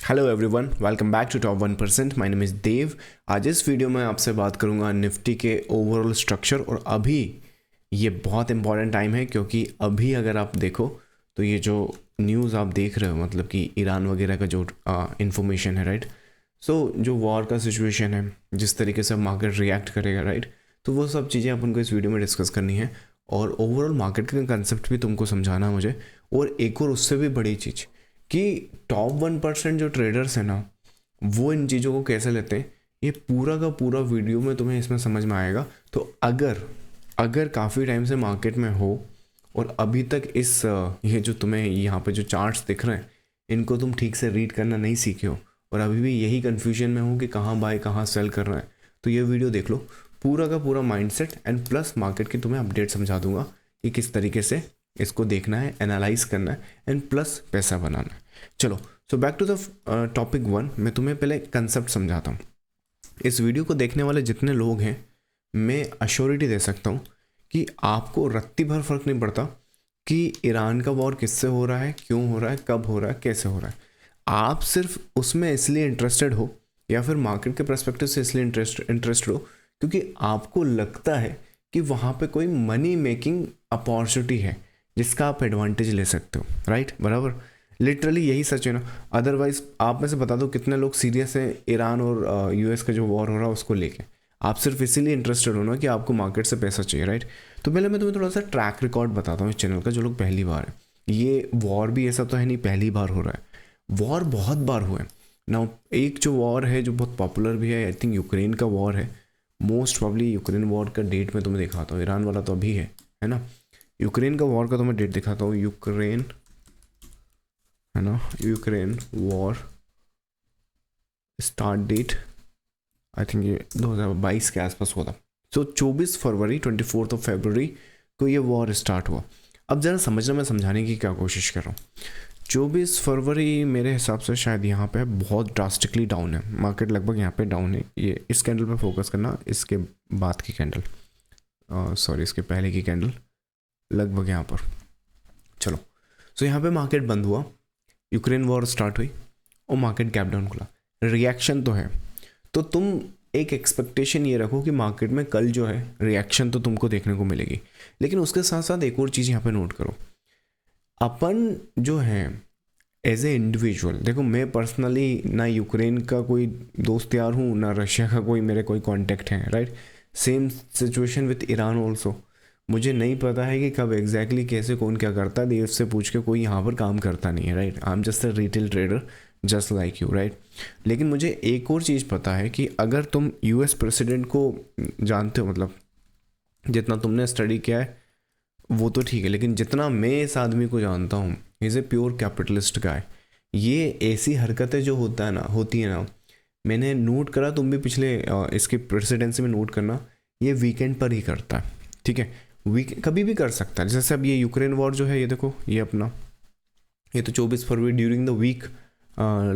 Hello everyone, welcome back to top 1%। My name is Dev. आज इस video में आपसे बात करूंगा निफ्टी के ओवरऑल स्ट्रक्चर। और अभी ये बहुत इंपॉर्टेंट टाइम है क्योंकि अभी अगर आप देखो तो ये जो न्यूज़ आप देख रहे हो मतलब कि ईरान वगैरह का जो इंफॉर्मेशन है, राइट। सो जो वॉर का सिचुएशन है, जिस तरीके से मार्केट रिएक्ट करेगा, राइट, तो वो सब चीज़ें अपन को इस वीडियो में डिस्कस करनी है और ओवरऑल मार्केट का कंसेप्ट भी तुमको समझाना है मुझे। और एक और उससे भी बड़ी चीज़ कि टॉप 1% जो ट्रेडर्स हैं ना, वो इन चीज़ों को कैसे लेते हैं, ये पूरा का पूरा वीडियो में तुम्हें इसमें समझ में आएगा। तो अगर काफ़ी टाइम से मार्केट में हो और अभी तक ये जो तुम्हें यहाँ पे जो चार्ट्स दिख रहे हैं, इनको तुम ठीक से रीड करना नहीं सीखे हो और अभी भी यही कन्फ्यूजन में हो कि कहाँ बाय कहाँ सेल कर रहे हैं, तो ये वीडियो देख लो। पूरा का पूरा माइंडसेट एंड प्लस मार्केट की तुम्हें अपडेट समझा दूंगा कि किस तरीके से इसको देखना है, एनालाइज करना है एंड प्लस पैसा बनाना है। चलो, so back to the topic 1। मैं तुम्हें पहले कंसेप्ट समझाता हूँ। इस वीडियो को देखने वाले जितने लोग हैं, मैं अश्योरिटी दे सकता हूँ कि आपको रत्ती भर फर्क नहीं पड़ता कि ईरान का वॉर किससे हो रहा है, क्यों हो रहा है, कब हो रहा है, कैसे हो रहा है। आप सिर्फ उसमें इसलिए इंटरेस्टेड हो या फिर मार्केट के पर्सपेक्टिव से इसलिए इंटरेस्टेड हो क्योंकि आपको लगता है कि वहाँ पे कोई मनी मेकिंग अपॉर्चुनिटी है जिसका आप एडवांटेज ले सकते हो, राइट। बराबर, लिटरली यही सच है ना। अदरवाइज आप में से बता दो कितने लोग सीरियस हैं ईरान और यूएस का जो वॉर हो रहा है उसको लेके। आप सिर्फ इसीलिए इंटरेस्टेड हो ना कि आपको मार्केट से पैसा चाहिए, राइट। तो पहले मैं तुम्हें थोड़ा सा ट्रैक रिकॉर्ड बताता हूँ इस चैनल का। जो लोग पहली बार है, ये वॉर भी ऐसा तो है नहीं पहली बार हो रहा है, वॉर बहुत बार हुए हैं ना। एक जो वॉर है जो बहुत पॉपुलर भी है, आई थिंक यूक्रेन का वॉर है। मोस्ट प्रॉब्ली यूक्रेन वॉर का डेट मैं तुम्हें दिखाता हूँ। ईरान वाला तो अभी है ना। यूक्रेन का वॉर का तो मैं डेट दिखाता हूँ। यूक्रेन है ना, Ukraine war start date I think ये 2022 के आसपास हुआ था। तो 24 फरवरी 24 फरवरी को ये वॉर स्टार्ट हुआ। अब ज़रा समझना, मैं समझाने की क्या कोशिश कर रहा हूँ। 24 फरवरी मेरे हिसाब से शायद यहाँ पे बहुत ड्रास्टिकली डाउन है मार्केट, लगभग यहाँ पे डाउन है। ये इस कैंडल पे फोकस करना, इसके बाद की कैंडल, सॉरी इसके पहले की कैंडल, लगभग यहाँ पर। चलो, सो यहाँ पे मार्केट बंद हुआ, यूक्रेन वॉर स्टार्ट हुई और मार्केट गैप डाउन खुला। रिएक्शन तो है, तो तुम एक एक्सपेक्टेशन ये रखो कि मार्केट में कल जो है रिएक्शन तो तुमको देखने को मिलेगी। लेकिन उसके साथ साथ एक और चीज़ यहाँ पे नोट करो। अपन जो है एज ए इंडिविजुअल, देखो मैं पर्सनली ना यूक्रेन का कोई दोस्त यार हूँ, ना रशिया का कोई मेरे कोई कॉन्टेक्ट है, right. Same situation with Iran also. मुझे नहीं पता है कि कब एग्जैक्टली कैसे कौन क्या करता है, देव से पूछ के कोई यहाँ पर काम करता नहीं है, right. I am just a retail trader just like you, right. लेकिन मुझे एक और चीज़ पता है कि अगर तुम यूएस प्रेसिडेंट को जानते हो, मतलब जितना तुमने स्टडी किया है वो तो ठीक है, लेकिन जितना मैं इस आदमी को जानता हूँ, इज़ ए प्योर कैपिटलिस्ट गाय। ये ऐसी हरकतें जो होती है ना, मैंने नोट करा, तुम भी पिछले इसके प्रेसिडेंसी में नोट करना, ये वीकेंड पर ही करता है, ठीक है। कभी भी कर सकता है। जैसे अब ये यूक्रेन वॉर जो है, ये देखो, ये अपना ये तो 24 फरवरी ड्यूरिंग द वीक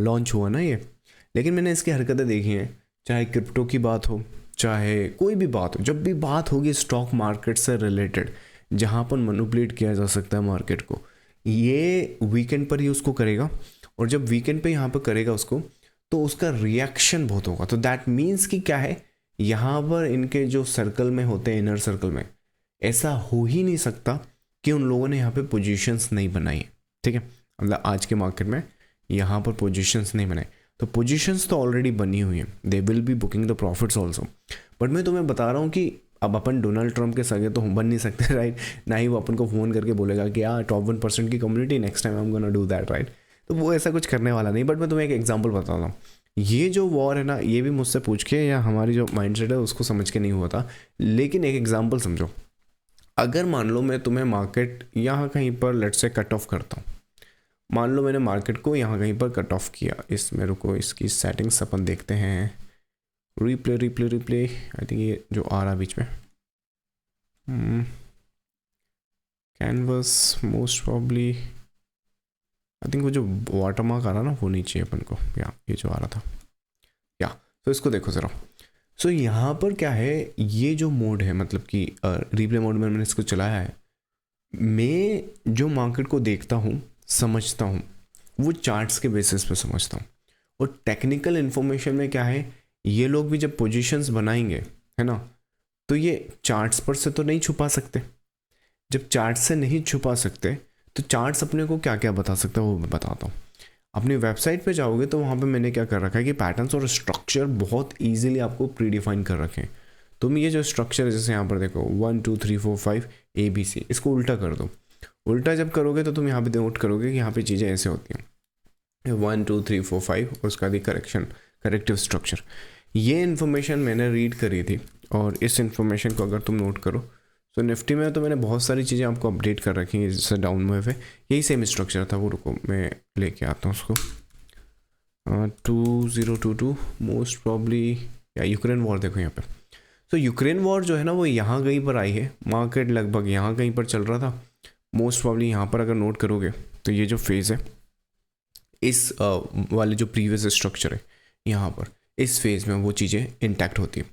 लॉन्च हुआ ना ये। लेकिन मैंने इसकी हरकतें देखी हैं, चाहे क्रिप्टो की बात हो, चाहे कोई भी बात हो, जब भी बात होगी स्टॉक मार्केट से रिलेटेड, जहाँ पर मैनिपुलेट किया जा सकता है मार्केट को, ये वीकेंड पर ही उसको करेगा। और जब वीकेंड पे यहाँ पर करेगा उसको, तो उसका रिएक्शन बहुत होगा। तो दैट मीन्स कि क्या है, यहाँ पर इनके जो सर्कल में होते हैं, इनर सर्कल में, ऐसा हो ही नहीं सकता कि उन लोगों ने यहाँ पे पोजीशंस नहीं बनाई, ठीक है। मतलब आज के मार्केट में यहाँ पर पोजीशंस नहीं बनाए, तो पोजीशंस तो ऑलरेडी बनी हुई हैं, they will be booking the profits also. But मैं तुम्हें बता रहा हूँ कि अब अपन डोनाल्ड ट्रंप के सगे तो बन नहीं सकते, राइट। ना ही वो अपन को फ़ोन करके बोलेगा कि यार टॉप 1% की community, next time I am gonna do that, right. तो वो ऐसा कुछ करने वाला नहीं। बट मैं तुम्हें एक एग्जाम्पल बताता हूँ। ये जो वॉर है ना, ये भी मुझसे पूछ के या हमारी जो माइंडसेट है उसको समझ के नहीं हुआ था। लेकिन एक एग्जाम्पल समझो, अगर मान लो मैं तुम्हें मार्केट यहाँ कहीं पर लेट से कट ऑफ करता हूँ, मान लो मैंने मार्केट को यहाँ कहीं पर कट ऑफ किया, इस मेरे को इसकी सेटिंग्स अपन देखते हैं, रिप्ले आई थिंक ये जो आ रहा बीच में canvas, most probably I think वो जो वाटर मार्क आ रहा ना वो नीचे अपन को, या ये जो आ रहा था, या तो इसको देखो ज़रा। सो यहाँ पर क्या है, ये जो मोड है, मतलब कि रिप्ले मोड में मैंने इसको चलाया है। मैं जो मार्केट को देखता हूँ, समझता हूँ, वो चार्ट्स के बेसिस पे समझता हूँ। और टेक्निकल इन्फॉर्मेशन में क्या है, ये लोग भी जब पोजीशंस बनाएंगे, है ना, तो ये चार्ट्स पर से तो नहीं छुपा सकते। जब चार्ट से नहीं छुपा सकते तो चार्ट्स अपने को क्या क्या बता सकते हैं वो मैं बताता हूँ। अपनी वेबसाइट पे जाओगे तो वहाँ पे मैंने क्या कर रखा है कि पैटर्न्स और स्ट्रक्चर बहुत इजीली आपको प्री डिफाइन कर रखे हैं। तुम ये जो स्ट्रक्चर है, जैसे यहाँ पर देखो 1 2 3 4 5 ABC, इसको उल्टा कर दो। उल्टा जब करोगे तो तुम यहाँ पे नोट करोगे कि यहाँ पे चीज़ें ऐसे होती हैं 1 2 3 4 5, उसका भी करेक्टिव स्ट्रक्चर। ये इन्फॉर्मेशन मैंने रीड करी थी और इस इन्फॉर्मेशन को अगर तुम नोट करो तो निफ्टी में तो मैंने बहुत सारी चीज़ें आपको अपडेट कर रखी हैं, जैसे डाउन मूव है, यही सेम स्ट्रक्चर था वो। रुको मैं लेके आता हूँ उसको। 2022 मोस्ट प्रॉब्ली या यूक्रेन वॉर, देखो यहाँ पे। तो यूक्रेन वॉर जो है ना वो यहाँ कहीं पर आई है, मार्केट लगभग यहाँ कहीं पर चल रहा था। मोस्ट प्रॉब्ली यहाँ पर अगर नोट करोगे तो ये जो फेज़ है, इस वाले जो प्रीवियस स्ट्रक्चर है यहाँ पर, इस फेज़ में वो चीज़ें इंटैक्ट होती है।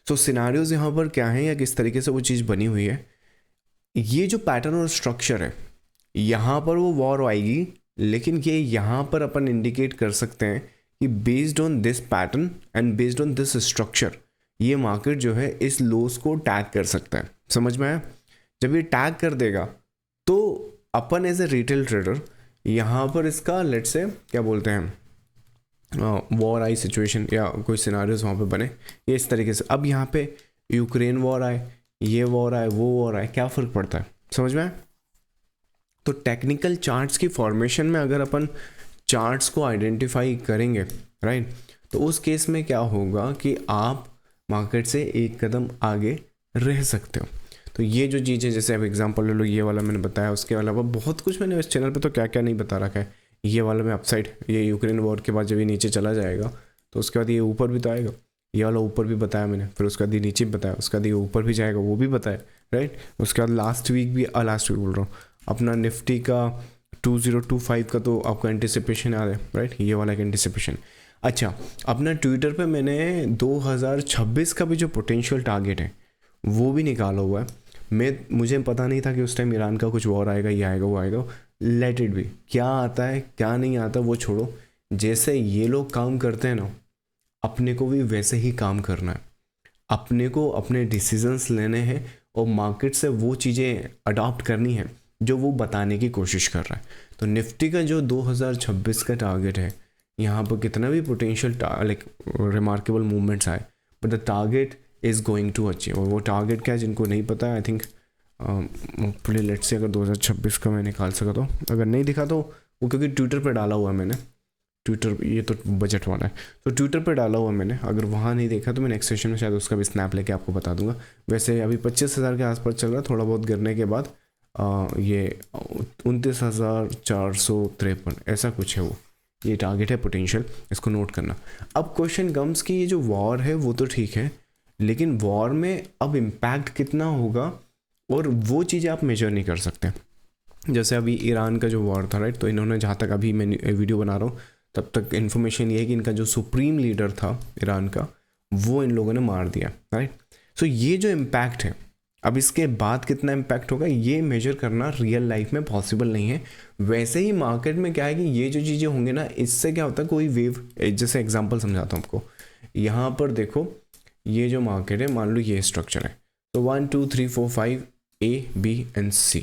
तो सिनारियोज यहाँ पर क्या है या किस तरीके से वो चीज़ बनी हुई है, ये जो पैटर्न और स्ट्रक्चर है, यहाँ पर वो वॉर आएगी, लेकिन ये यहाँ पर अपन इंडिकेट कर सकते हैं कि based on this pattern and based on this structure ये मार्केट जो है इस लोस को टैग कर सकता है। समझ में आया? जब ये टैग कर देगा तो अपन एज ए रिटेल ट्रेडर यहाँ पर इसका लेट्स से क्या बोलते हैं वॉर आई सिचुएशन या कोई सिनारियोज वहाँ पे बने ये इस तरीके से। अब यहाँ पे यूक्रेन वॉर आए, ये वॉर आए, वो वॉर आए, क्या फ़र्क पड़ता है? समझ में आए? तो टेक्निकल चार्ट्स की फॉर्मेशन में अगर अपन चार्ट्स को आइडेंटिफाई करेंगे, राइट, तो उस केस में क्या होगा कि आप मार्केट से एक कदम आगे रह सकते हो। तो ये जो चीज़ें, जैसे अब एग्जांपल ले लो, ये वाला मैंने बताया, उसके अलावा बहुत कुछ मैंने इस चैनल पे तो क्या क्या नहीं बता रखा है। ये वाला में अपसाइड, ये यूक्रेन वॉर के बाद जब ये नीचे चला जाएगा तो उसके बाद ये ऊपर भी तो आएगा, ये वाला ऊपर भी बताया मैंने, फिर उसके बाद ये नीचे भी बताया, उसके बाद ये ऊपर भी जाएगा वो भी बताया, राइट। उसके बाद लास्ट वीक बोल रहा हूँ अपना निफ्टी का 2025 का तो आपका एंटिसिपेशन आ रहा है, राइट, ये वाला एक एंटिसिपेशन। अच्छा, अपना ट्विटर पे मैंने 2026 का भी जो पोटेंशियल टारगेट है वो भी निकाला हुआ है। मुझे पता नहीं था कि उस टाइम ईरान का कुछ वॉर आएगा, ये आएगा, वो आएगा, लेट इट बी। क्या आता है क्या नहीं आता वो छोड़ो, जैसे ये लोग काम करते हैं ना, अपने को भी वैसे ही काम करना है। अपने को अपने डिसीजंस लेने हैं और मार्केट से वो चीज़ें अडॉप्ट करनी है जो वो बताने की कोशिश कर रहा है। तो निफ्टी का जो 2026 का टारगेट है, यहाँ पर कितना भी पोटेंशियल लाइक रिमार्केबल मूवमेंट्स आए, but the target is going to achieve. और वो टारगेट क्या है जिनको नहीं पता, I think hopefully let's say अगर 2026 का मैं निकाल सका तो, अगर नहीं दिखा तो वो क्योंकि ट्विटर पे डाला हुआ है मैंने, ट्विटर ये तो बजट वाला है तो ट्विटर पे डाला हुआ है मैंने, अगर वहाँ नहीं देखा तो मैं नेक्स्ट सेशन में शायद उसका भी स्नैप लेके आपको बता दूंगा। वैसे अभी 25,000 के आसपास चल रहा है, थोड़ा बहुत गिरने के बाद ये 29,453 ऐसा कुछ है वो, ये टारगेट है पोटेंशियल, इसको नोट करना। अब क्वेश्चन कम्स कि ये जो वॉर है वो तो ठीक है, लेकिन वॉर में अब इम्पैक्ट कितना होगा और वो चीज़ें आप मेजर नहीं कर सकते। जैसे अभी ईरान का जो वॉर था, राइट, तो इन्होंने जहाँ तक अभी मैं वीडियो बना रहा हूँ तब तक इन्फॉर्मेशन ये है कि इनका जो सुप्रीम लीडर था ईरान का वो इन लोगों ने मार दिया, राइट। सो ये जो इम्पैक्ट है, अब इसके बाद कितना इम्पैक्ट होगा ये मेजर करना रियल लाइफ में पॉसिबल नहीं है। वैसे ही मार्केट में क्या है कि ये जो चीज़ें होंगी ना, इससे क्या होता है, कोई वेव, जैसे एग्जांपल समझाता हूँ आपको। यहाँ पर देखो ये जो मार्केट है, मान लो ये स्ट्रक्चर है, तो 1 2 3 4 5 A B एंड C।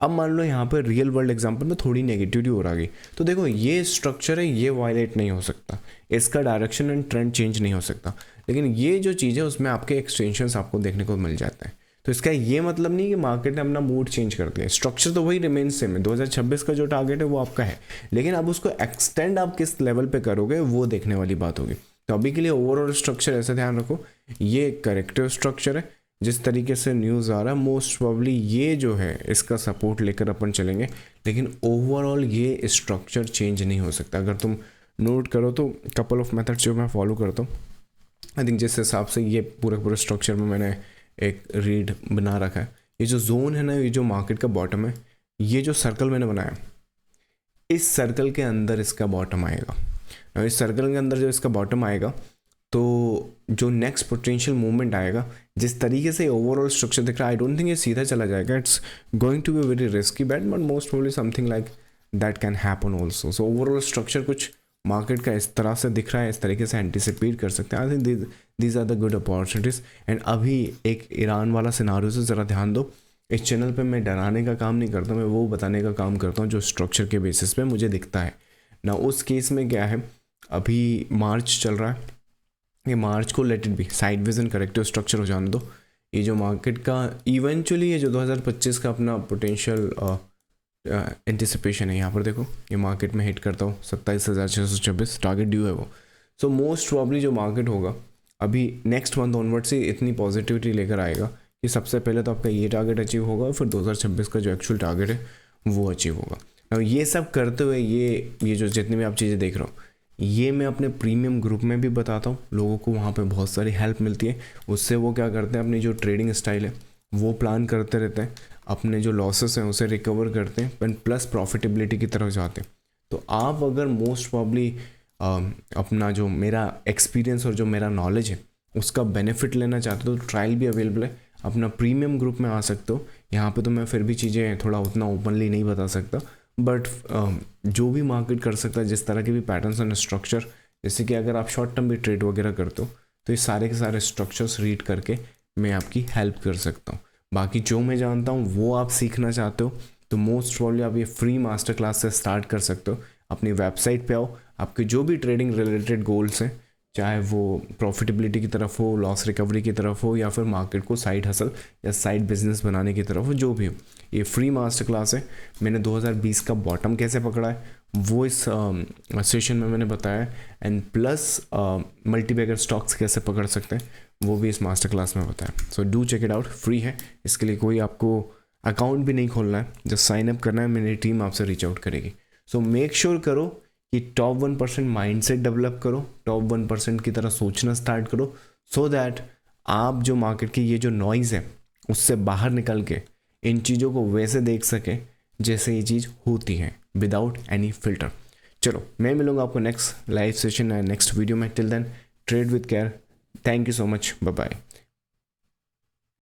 अब मान लो यहाँ पर रियल वर्ल्ड एग्जांपल में थोड़ी नेगेटिविटी हो रही, तो देखो ये स्ट्रक्चर है, ये वायलेट नहीं हो सकता, इसका डायरेक्शन एंड ट्रेंड चेंज नहीं हो सकता, लेकिन ये जो चीज़ है उसमें आपके एक्सटेंशंस आपको देखने को मिल जाते हैं। तो इसका ये मतलब नहीं कि मार्केट ने अपना मूड चेंज कर दिया, स्ट्रक्चर तो वही रिमेन सेम है, 2026 का जो टारगेट है वो आपका है, लेकिन अब उसको एक्सटेंड आप किस लेवल पे करोगे वो देखने वाली बात होगी। तो अभी के लिए ओवरऑल स्ट्रक्चर ऐसे ध्यान रखो, ये करेक्टिव स्ट्रक्चर है, जिस तरीके से न्यूज़ आ रहा है मोस्ट प्रॉब्ली ये जो है इसका सपोर्ट लेकर अपन चलेंगे, लेकिन ओवरऑल ये स्ट्रक्चर चेंज नहीं हो सकता। अगर तुम नोट करो तो कपल ऑफ मेथड्स जो मैं फॉलो करता हूँ, आई थिंक जिस हिसाब से ये पूरे स्ट्रक्चर में मैंने एक रीड बना रखा है, ये जो जोन है ना, ये जो मार्केट का बॉटम है, ये जो सर्कल मैंने बनाया, इस सर्कल के अंदर इसका बॉटम आएगा। इस सर्कल के अंदर जो इसका बॉटम आएगा तो जो नेक्स्ट पोटेंशियल मूवमेंट आएगा, जिस तरीके से ओवरऑल स्ट्रक्चर दिख रहा है, आई डोंट थिंक ये सीधा चला जाएगा, it's going to be very risky bet, but most probably something like that can happen also. So overall structure कुछ मार्केट का इस तरह से दिख रहा है, इस तरीके से एंटिसिपेट कर सकते हैं। I think these are the good opportunities. And अभी एक ईरान वाला सिनारियो से ज़रा ध्यान दो। इस चैनल पे मैं डराने का काम नहीं करता, मैं वो बताने का काम करता हूँ जो स्ट्रक्चर के बेसिस पे मुझे दिखता है ना। उस केस में क्या है, अभी मार्च चल रहा है, ये मार्च को let it be side vision corrective structure हो जाने दो। ये जो मार्केट का इवेंचुअली ये जो 2025 का अपना पोटेंशियल एंटिसिपेशन है, यहाँ पर देखो ये मार्केट में हिट करता हूँ 27,626 टारगेट ड्यू है वो। सो मोस्ट प्रॉब्ली जो मार्केट होगा अभी नेक्स्ट मंथ ऑनवर्ड से इतनी पॉजिटिविटी लेकर आएगा कि सबसे पहले तो आपका ये टारगेट अचीव होगा, फिर 2026 का जो एक्चुअल टारगेट है वो अचीव होगा। अब ये सब करते हुए ये जो जितनी भी आप चीज़ें देख रहे हो, ये मैं अपने प्रीमियम ग्रुप में भी बताता हूँ लोगों को, वहाँ पे बहुत सारी हेल्प मिलती है। उससे वो क्या करते हैं, अपनी जो ट्रेडिंग स्टाइल है वो प्लान करते रहते हैं, अपने जो लॉसेस हैं उसे रिकवर करते हैं, एंड प्लस प्रॉफिटेबिलिटी की तरफ जाते हैं। तो आप अगर मोस्ट प्रॉब्ली अपना जो मेरा एक्सपीरियंस और जो मेरा नॉलेज है उसका बेनिफिट लेना चाहते हो तो ट्रायल भी अवेलेबल है, अपना प्रीमियम ग्रुप में आ सकते हो। यहाँ पे तो मैं फिर भी चीज़ें थोड़ा उतना ओपनली नहीं बता सकता, बट जो भी मार्केट कर सकता है, जिस तरह के भी पैटर्न्स एंड स्ट्रक्चर, जैसे कि अगर आप शॉर्ट टर्म भी ट्रेड वगैरह करते हो तो ये सारे के सारे स्ट्रक्चर्स रीड करके मैं आपकी हेल्प कर सकता हूँ। बाकी जो मैं जानता हूँ वो आप सीखना चाहते हो तो मोस्ट प्रॉब्ली आप ये फ्री मास्टर क्लास से स्टार्ट कर सकते हो। अपनी वेबसाइट पे आओ, आपके जो भी ट्रेडिंग रिलेटेड गोल्स हैं, चाहे वो प्रॉफिटेबिलिटी की तरफ हो, लॉस रिकवरी की तरफ हो, या फिर मार्केट को साइड हसल या साइड बिजनेस बनाने की तरफ हो, जो भी हो, ये फ्री मास्टर क्लास है। मैंने 2020 का बॉटम कैसे पकड़ा है वो इस सेशन में मैंने बताया है, एंड प्लस मल्टीबैगर स्टॉक्स कैसे पकड़ सकते हैं वो भी इस मास्टर क्लास में बताया। So do check it out, free है। इसके लिए कोई आपको अकाउंट भी नहीं खोलना है, जस्ट साइन अप करना है, मेरी टीम आपसे रीच आउट करेगी। सो मेक श्योर करो कि टॉप 1% माइंडसेट डेवलप करो, टॉप 1% की तरह सोचना स्टार्ट करो, सो दैट आप जो मार्केट की ये जो नॉइज़ है उससे बाहर निकल के इन चीज़ों को वैसे देख सकें जैसे ये चीज़ होती है, विदाउट एनी फिल्टर। चलो मैं मिलूंगा आपको नेक्स्ट लाइव सेशन या नेक्स्ट वीडियो में। Till then trade with care. Thank you so much, bye bye.